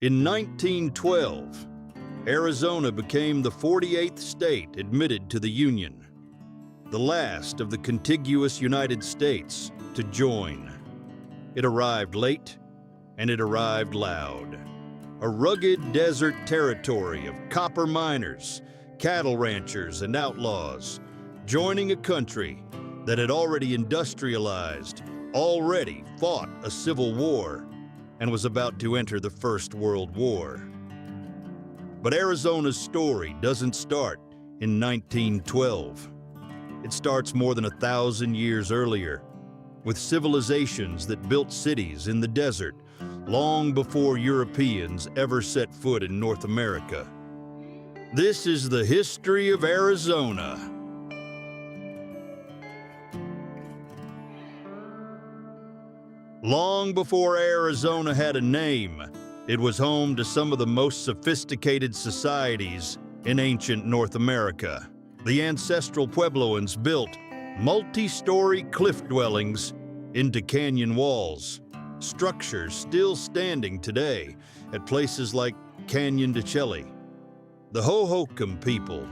In 1912, Arizona became the 48th state admitted to the Union, the last of the contiguous United States to join. It arrived late, and it arrived loud. A rugged desert territory of copper miners, cattle ranchers, and outlaws, joining a country that had already industrialized, already fought a civil war, and was about to enter the First World War. But Arizona's story doesn't start in 1912. It starts more than 1,000 years earlier, with civilizations that built cities in the desert long before Europeans ever set foot in North America. This is the history of Arizona. Long before Arizona had a name, it was home to some of the most sophisticated societies in ancient North America. The ancestral Puebloans built multi-story cliff dwellings into canyon walls, structures still standing today at places like Canyon de Chelly. The Hohokam people,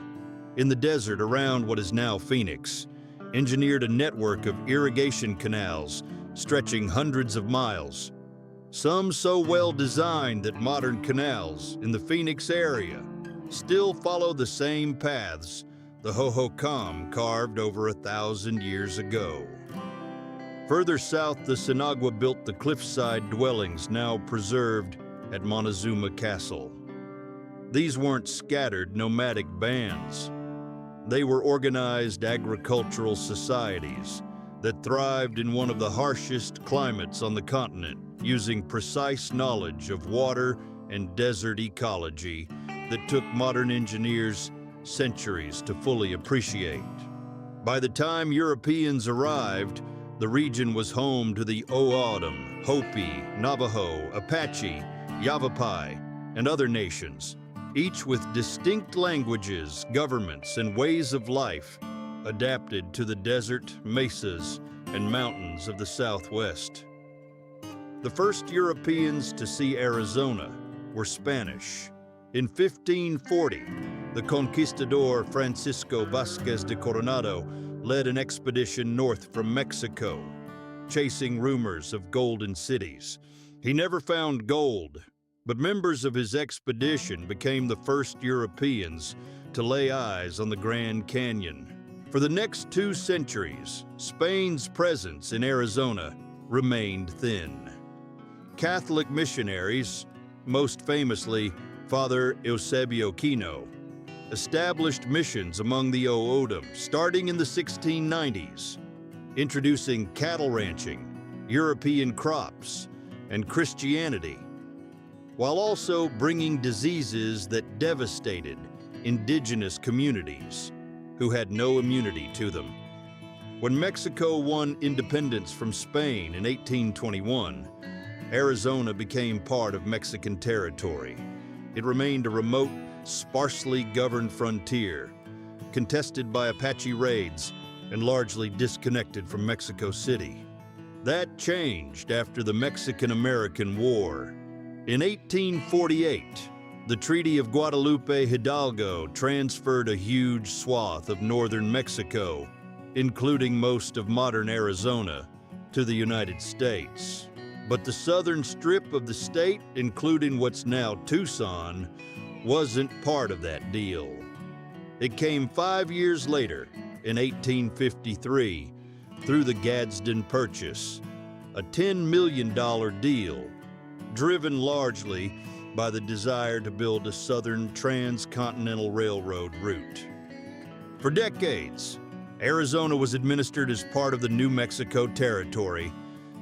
in the desert around what is now Phoenix, engineered a network of irrigation canals stretching hundreds of miles, some so well designed that modern canals in the Phoenix area still follow the same paths the Hohokam carved over 1,000 years ago. Further south, the Sinagua built the cliffside dwellings now preserved at Montezuma Castle. These weren't scattered nomadic bands. They were organized agricultural societies that thrived in one of the harshest climates on the continent, using precise knowledge of water and desert ecology that took modern engineers centuries to fully appreciate. By the time Europeans arrived, the region was home to the O'odham, Hopi, Navajo, Apache, Yavapai, and other nations, each with distinct languages, governments, and ways of life adapted to the desert, mesas, and mountains of the Southwest. The first Europeans to see Arizona were Spanish. In 1540, the conquistador Francisco Vázquez de Coronado led an expedition north from Mexico, chasing rumors of golden cities. He never found gold, but members of his expedition became the first Europeans to lay eyes on the Grand Canyon. For the next 2 centuries, Spain's presence in Arizona remained thin. Catholic missionaries, most famously Father Eusebio Kino, established missions among the O'odham starting in the 1690s, introducing cattle ranching, European crops, and Christianity, while also bringing diseases that devastated indigenous communities who had no immunity to them. When Mexico won independence from Spain in 1821, Arizona became part of Mexican territory. It remained a remote, sparsely governed frontier, contested by Apache raids and largely disconnected from Mexico City. That changed after the Mexican-American War. In 1848, the Treaty of Guadalupe Hidalgo transferred a huge swath of northern Mexico, including most of modern Arizona, to the United States. But the southern strip of the state, including what's now Tucson, wasn't part of that deal. It came 5 years later, in 1853, through the Gadsden Purchase, a $10 million deal, driven largely by the desire to build a southern transcontinental railroad route. For decades, Arizona was administered as part of the New Mexico Territory,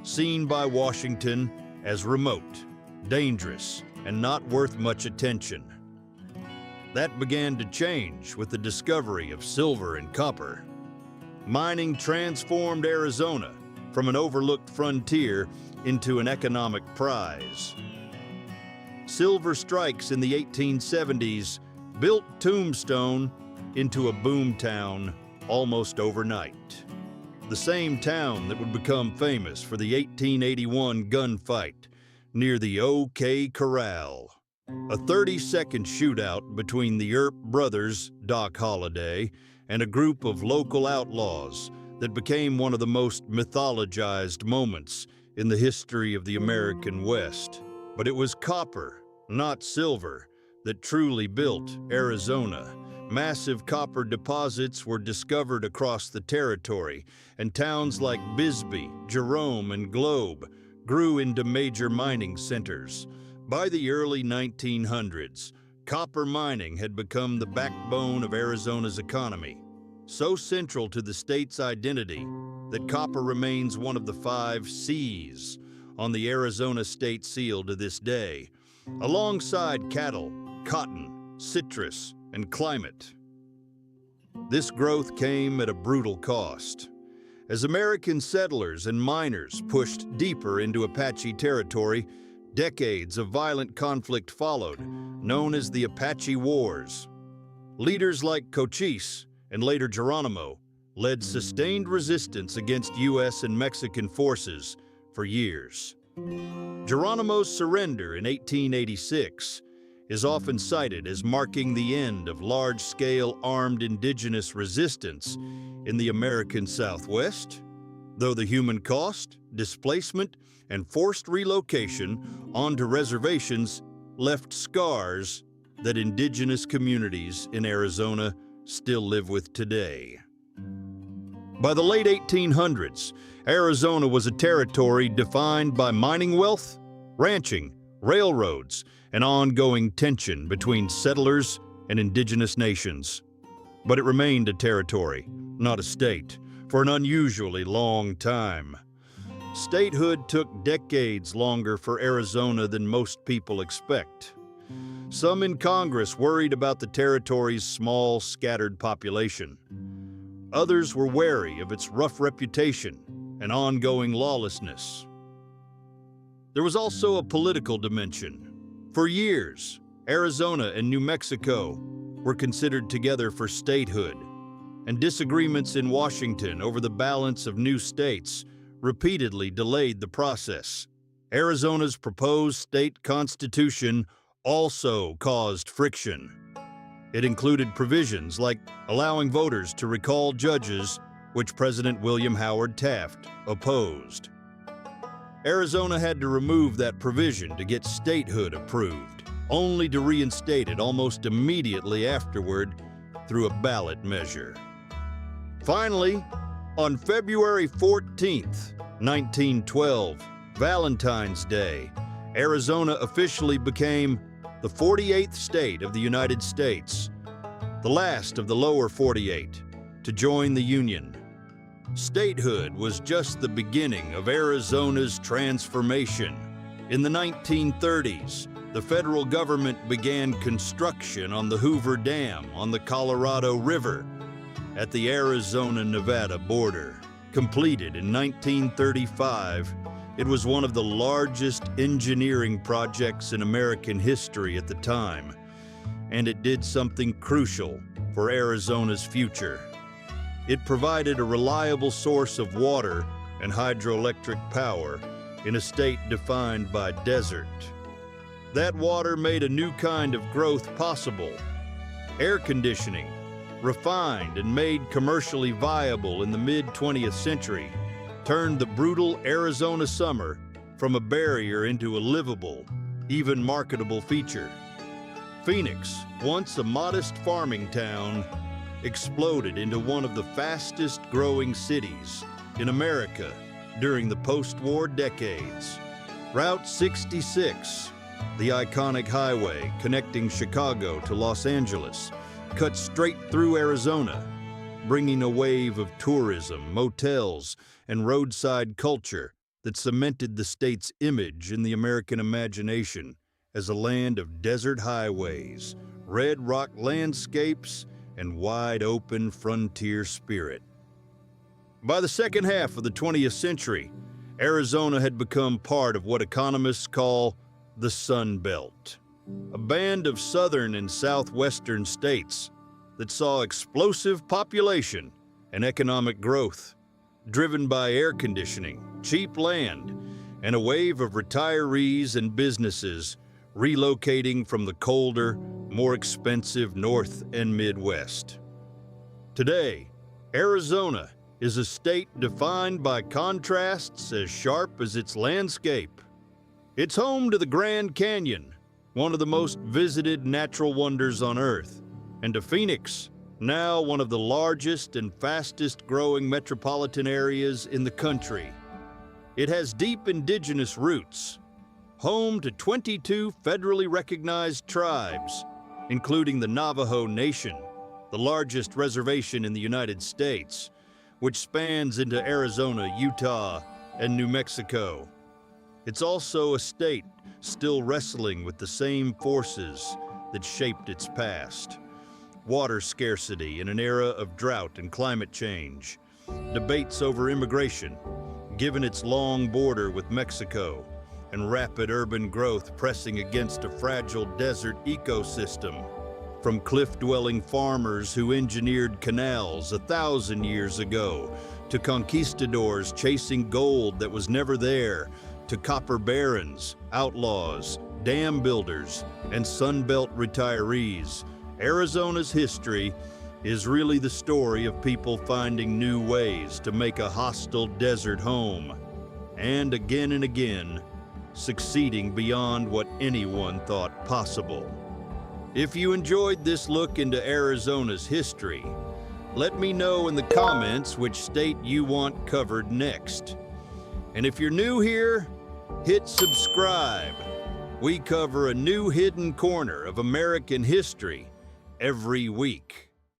seen by Washington as remote, dangerous, and not worth much attention. That began to change with the discovery of silver and copper. Mining transformed Arizona from an overlooked frontier into an economic prize. Silver strikes in the 1870s built Tombstone into a boom town almost overnight. The same town that would become famous for the 1881 gunfight near the OK Corral. A 30-second shootout between the Earp brothers, Doc Holliday, and a group of local outlaws that became one of the most mythologized moments in the history of the American West. But it was copper, not silver, that truly built Arizona. Massive copper deposits were discovered across the territory, and towns like Bisbee, Jerome, and Globe grew into major mining centers. By the early 1900s, copper mining had become the backbone of Arizona's economy, so central to the state's identity that copper remains one of the 5 C's on the Arizona state seal to this day, alongside cattle, cotton, citrus, and climate. This growth came at a brutal cost. As American settlers and miners pushed deeper into Apache territory, decades of violent conflict followed, known as the Apache Wars. Leaders like Cochise and later Geronimo led sustained resistance against U.S. and Mexican forces for years. Geronimo's surrender in 1886 is often cited as marking the end of large-scale armed indigenous resistance in the American Southwest, though the human cost, displacement, and forced relocation onto reservations left scars that indigenous communities in Arizona still live with today. By the late 1800s, Arizona was a territory defined by mining wealth, ranching, railroads, and ongoing tension between settlers and indigenous nations. But it remained a territory, not a state, for an unusually long time. Statehood took decades longer for Arizona than most people expect. Some in Congress worried about the territory's small, scattered population. Others were wary of its rough reputation and ongoing lawlessness. There was also a political dimension. For years, Arizona and New Mexico were considered together for statehood, and disagreements in Washington over the balance of new states repeatedly delayed the process. Arizona's proposed state constitution also caused friction. It included provisions like allowing voters to recall judges, which President William Howard Taft opposed. Arizona had to remove that provision to get statehood approved, only to reinstate it almost immediately afterward through a ballot measure. Finally, on February 14th, 1912, Valentine's Day, Arizona officially became the 48th state of the United States, the last of the lower 48 to join the Union. Statehood was just the beginning of Arizona's transformation. In the 1930s, the federal government began construction on the Hoover Dam on the Colorado River at the Arizona-Nevada border. Completed in 1935, it was one of the largest engineering projects in American history at the time, and it did something crucial for Arizona's future. It provided a reliable source of water and hydroelectric power in a state defined by desert. That water made a new kind of growth possible. Air conditioning, refined and made commercially viable in the mid-20th century, turned the brutal Arizona summer from a barrier into a livable, even marketable feature. Phoenix, once a modest farming town, exploded into one of the fastest-growing cities in America during the post-war decades. Route 66, the iconic highway connecting Chicago to Los Angeles, cut straight through Arizona, bringing a wave of tourism, motels, and roadside culture that cemented the state's image in the American imagination as a land of desert highways, red rock landscapes, and wide-open frontier spirit. By the second half of the 20th century, Arizona had become part of what economists call the Sun Belt, a band of southern and southwestern states that saw explosive population and economic growth, driven by air conditioning, cheap land, and a wave of retirees and businesses relocating from the colder, more expensive North and Midwest. Today, Arizona is a state defined by contrasts as sharp as its landscape. It's home to the Grand Canyon, one of the most visited natural wonders on Earth, and to Phoenix, now one of the largest and fastest-growing metropolitan areas in the country. It has deep indigenous roots, home to 22 federally recognized tribes, including the Navajo Nation, the largest reservation in the United States, which spans into Arizona, Utah, and New Mexico. It's also a state still wrestling with the same forces that shaped its past. Water scarcity in an era of drought and climate change, debates over immigration, given its long border with Mexico, and rapid urban growth pressing against a fragile desert ecosystem. From cliff-dwelling farmers who engineered canals 1,000 years ago, to conquistadors chasing gold that was never there, to copper barons, outlaws, dam builders, and Sunbelt retirees, Arizona's history is really the story of people finding new ways to make a hostile desert home, and again, succeeding beyond what anyone thought possible. If you enjoyed this look into Arizona's history, let me know in the comments which state you want covered next. And if you're new here, hit subscribe. We cover a new hidden corner of American history every week.